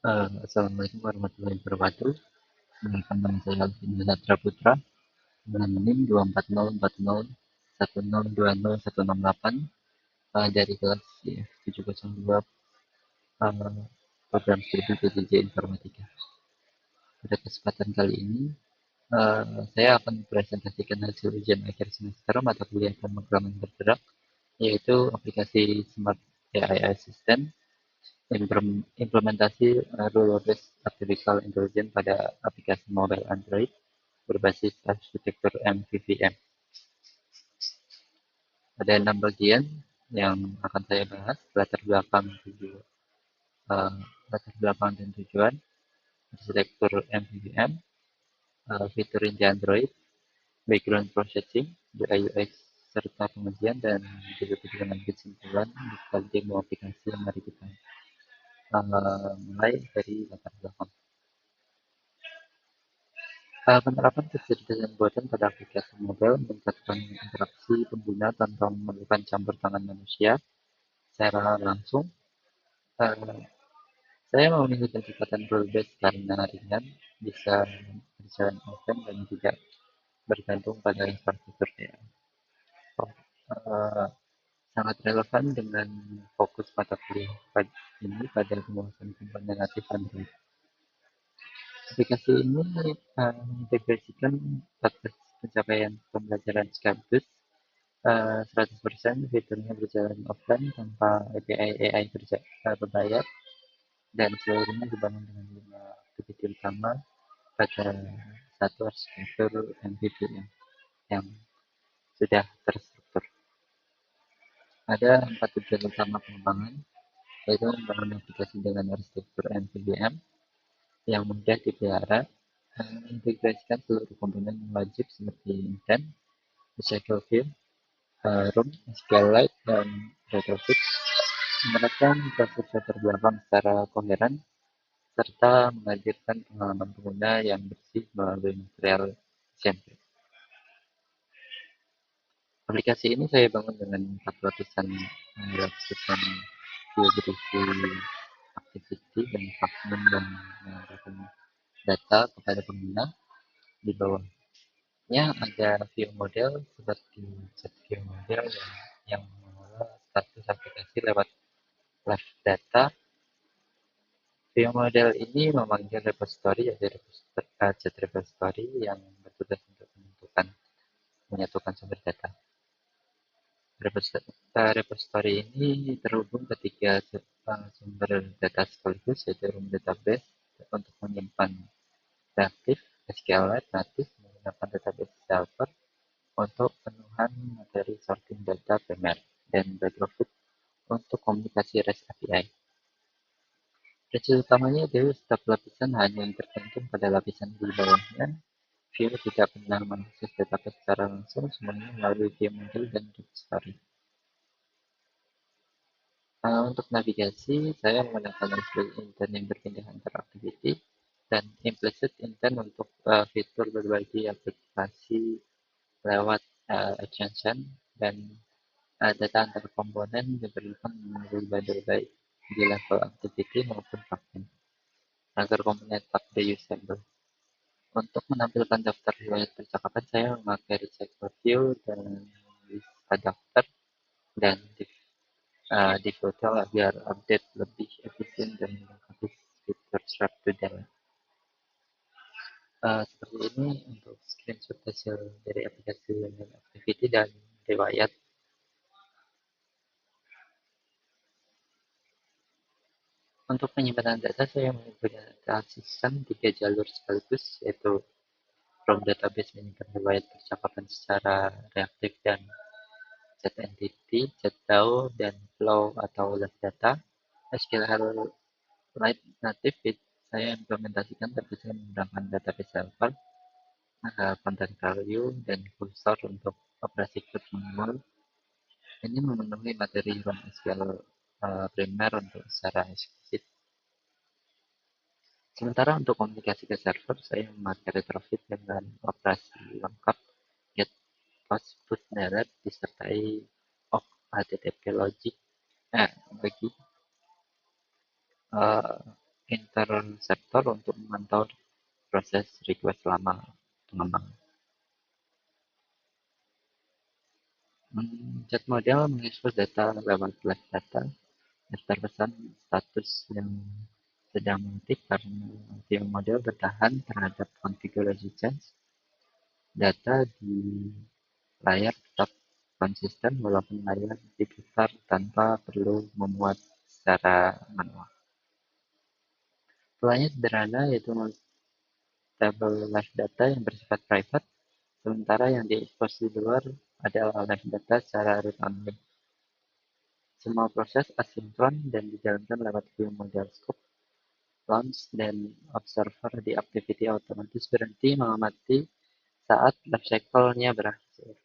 Assalamualaikum warahmatullahi wabarakatuh. Dengan nama saya Alvin Satra Putra dengan NIM 24040102018 dari kelas CF 702 program studi PJJ Informatika. Pada kesempatan kali ini saya akan presentasikan hasil ujian akhir semester mata kuliah pemrograman bergerak, yaitu aplikasi Smart AI Assistant, implementasi rule-based artificial intelligence pada aplikasi mobile Android berbasis arsitektur MVVM. Ada 6 bagian yang akan saya bahas: uh, latar belakang dan tujuan, arsitektur MVVM, fitur inti Android, background processing, UI UX, serta pengujian, dan ditutup dengan kesimpulan di demo aplikasi. Mari kita mulai dari latar belakang. Penerapan kecerdasan buatan pada aplikasi mobile meningkatkan interaksi pengguna tanpa memerlukan campur tangan manusia secara langsung. Uh, saya memilih kecepatan rule-based karena ringan, bisa berjalan offline dan tidak bergantung pada infrastruktur AI. Uh, Sangat relevan dengan fokus mata kuliah ini pada penguasaan komponen natif Android. Aplikasi ini mengintegrasikan batas pencapaian pembelajaran sekaligus 100%. Fiturnya berjalan offline tanpa API AI berbayar, dan seluruhnya dibangun dengan 5 aktiviti utama pada satu arsitektur MVVM yang sudah terstruktur. Ada 4 tujuan utama pengembangan, yaitu membangun aplikasi dengan arsitektur MVVM yang mudah dipelihara, mengintegrasikan seluruh komponen yang wajib seperti intent, recycle view, room, SQLite, dan retrofit, menerapkan proses latar belakang secara koheren, serta menghadirkan pengalaman pengguna yang bersih melalui material sampling. Aplikasi ini saya bangun dengan 4 lapisan view berisi activity dan fragment yang memberikan data kepada pengguna. Di bawahnya ada view model seperti chat view model yang mengelola status aplikasi lewat live data. View model ini memanggil repository, yaitu chat repository yang bertugas untuk menyatukan sumber data. Repository ini terhubung ke 3 sumber data sekaligus, yaitu room database untuk menyimpan reaktif, SQLite natif menggunakan database server untuk penuhan materi sorting data primer, dan retrofit untuk komunikasi REST API. Prinsip utamanya adalah setiap lapisan hanya yang tergantung pada lapisan di bawahnya. View tidak pernah mengakses database secara langsung, semuanya melalui view model dan repository. Untuk navigasi, saya menggunakan explicit intent yang berpindah antar activity, dan implicit intent untuk fitur berbagi aplikasi lewat extension, dan data antar komponen diperlukan melalui bundle baik di level activity maupun fragment agar komponen tetap reusable. Untuk menampilkan daftar riwayat percakapan, saya memakai recycle view dan list adapter dan di hotel agar update lebih efisien dan melengkapi fitur Swap to Dial. Seperti ini untuk screenshot hasil dari aplikasi activity dan riwayat. Untuk penyimpanan data, saya menggunakan sistem 3 jalur sekaligus, yaitu from database menyimpan riwayat percakapan secara reaktif dan chat entity, chat DAO, dan flow atau live data. SQLite native saya implementasikan terpisah menggunakan database server, content value, dan cursor untuk operasi code manual. Ini memenuhi materi ROM SQL primer untuk secara eksplisit. Sementara untuk komunikasi ke server, saya memakai retrofit dengan operasi lengkap get, post, put, delete, disertai of HTTP logic bagi interceptor untuk memantau proses request selama pengembangan. Chat model mengekspos data lewat flash data, daftar pesan status yang sedang aktif karena view model bertahan terhadap konfigurasi change. Data di layar tetap konsisten walaupun layar diputar tanpa perlu memuat secara manual. Polanya sederhana, yaitu table live data yang bersifat private, sementara yang diekspos di luar adalah live data secara read-only. Semua proses asinkron dan dijalankan lewat view model scope, launch, dan observer di activity otomatis berhenti mengamati saat life cycle-nya berakhir.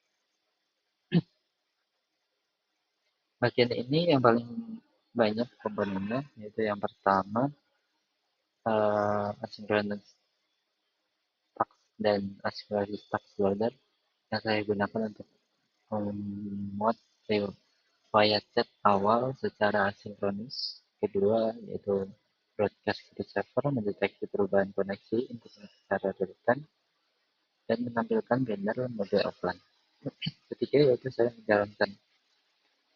Bagian ini yang paling banyak komponennya, yaitu yang pertama asynchronous task dan asynchronous task loader yang saya gunakan untuk membuat file chat awal secara asinkronus. Kedua yaitu broadcast ke server mendeteksi perubahan koneksi internet secara real-time dan menampilkan banner mode offline. Ketiga yaitu saya menjalankan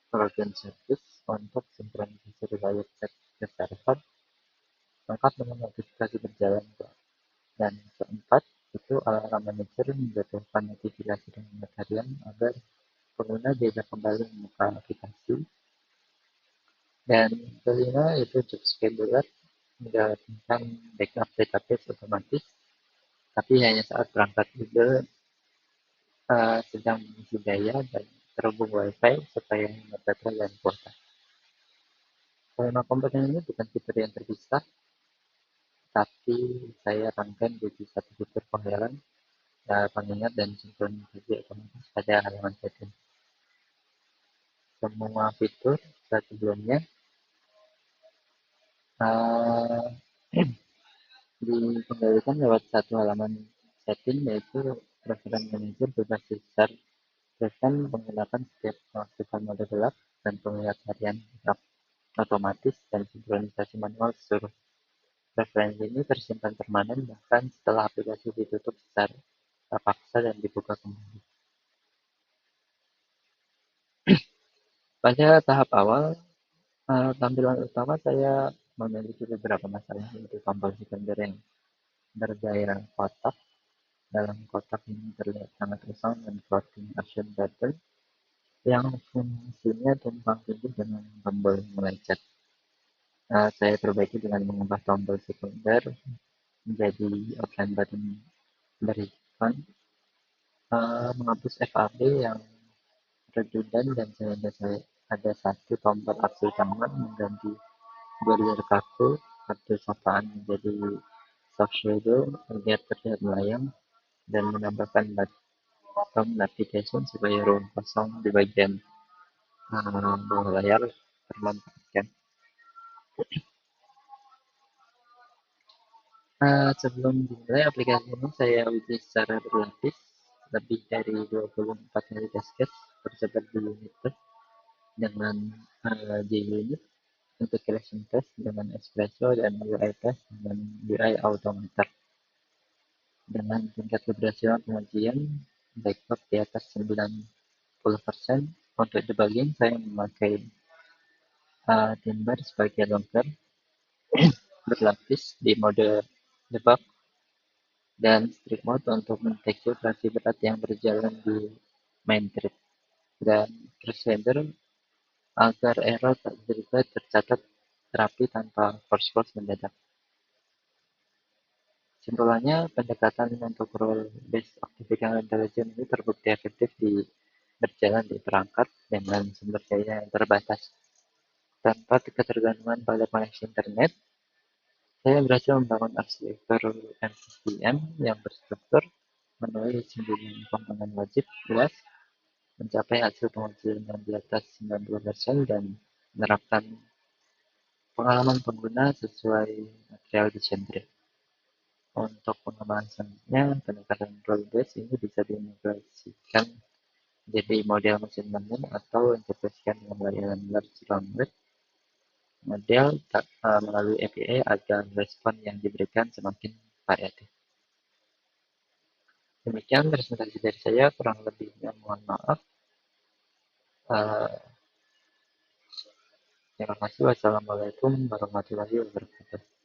login service untuk sinkronisasi riwayat chat ke server lengkap dengan notifikasi berjalan. Dan keempat, itu alarm manager menjatuhkan notifikasi dengan harian agar pengguna bisa kembali membuka aplikasi. Dan kelima, itu job scheduler menjalankan backup database otomatis, tapi hanya saat perangkat ide sedang mengisi daya dan terhubung WiFi supaya hemat baterai dan kuota. Kelima komponen ini bukan fitur yang terpisah, tapi saya rangkai jadi satu fitur pengaliran pengingat dan sinkronisasi otomatis pada halaman setting. Semua fitur sebelumnya uh, dikendalikan lewat satu halaman setting, yaitu preference manager berbasis share preference menggunakan setiap mengaktifkan mode gelap dan pengingat harian otomatis dan sinkronisasi manual seluruh preferensi ini tersimpan permanen bahkan setelah aplikasi ditutup secara terpaksa dan dibuka kembali. Pada tahap awal, tampilan utama saya memiliki beberapa masalah, yaitu tombol sekunder yang bergaya kotak. Dalam kotak ini terlihat sangat usang dan floating action button yang fungsinya tumpang tindih dengan tombol mulai chat. Saya perbaiki dengan mengubah tombol sekunder menjadi offline button berikon, menghapus FAB yang redundant dan sehingga saya ada satu tombol aksi utama mengganti border kaku atau sapaan menjadi soft shadow agar terlihat melayang dan menambahkan button navigation supaya ruang kosong di bagian bawah layar termanfaatkan. Sebelum dimulai aplikasi ini saya uji secara berlapis lebih dari 24 kali test case tersebar di unit test dengan JUnit, integration test dengan Espresso, dan UI test dengan UI Automator. Dengan tingkat keberhasilan pengujian backlog di atas 90%, untuk debugging saya memakai Timber sebagai logger berlapis di mode debug dan strict mode untuk mendeteksi operasi berat yang berjalan di main thread, dan crusader agar error tak terduga tercatat rapi tanpa force mendadak. Kesimpulannya, pendekatan untuk role-based artificial intelligence ini terbukti efektif berjalan di perangkat dengan sumber daya yang terbatas. Tanpa ketergantungan pada koneksi internet, saya berhasil membangun arsitektur MCCM yang berstruktur, memenuhi 9 komponen wajib luas, mencapai hasil pengujian yang di atas 90% dan menerapkan pengalaman pengguna sesuai material di Shendra. Untuk pengembangan selanjutnya, pendekatan role-based ini bisa diintegrasikan jadi model mesin learning atau integrasikan dengan layanan large language model melalui API agar respon yang diberikan semakin variatif. Demikian presentasi dari saya, kurang lebihnya mohon maaf. Terima kasih. Wassalamualaikum warahmatullahi wabarakatuh.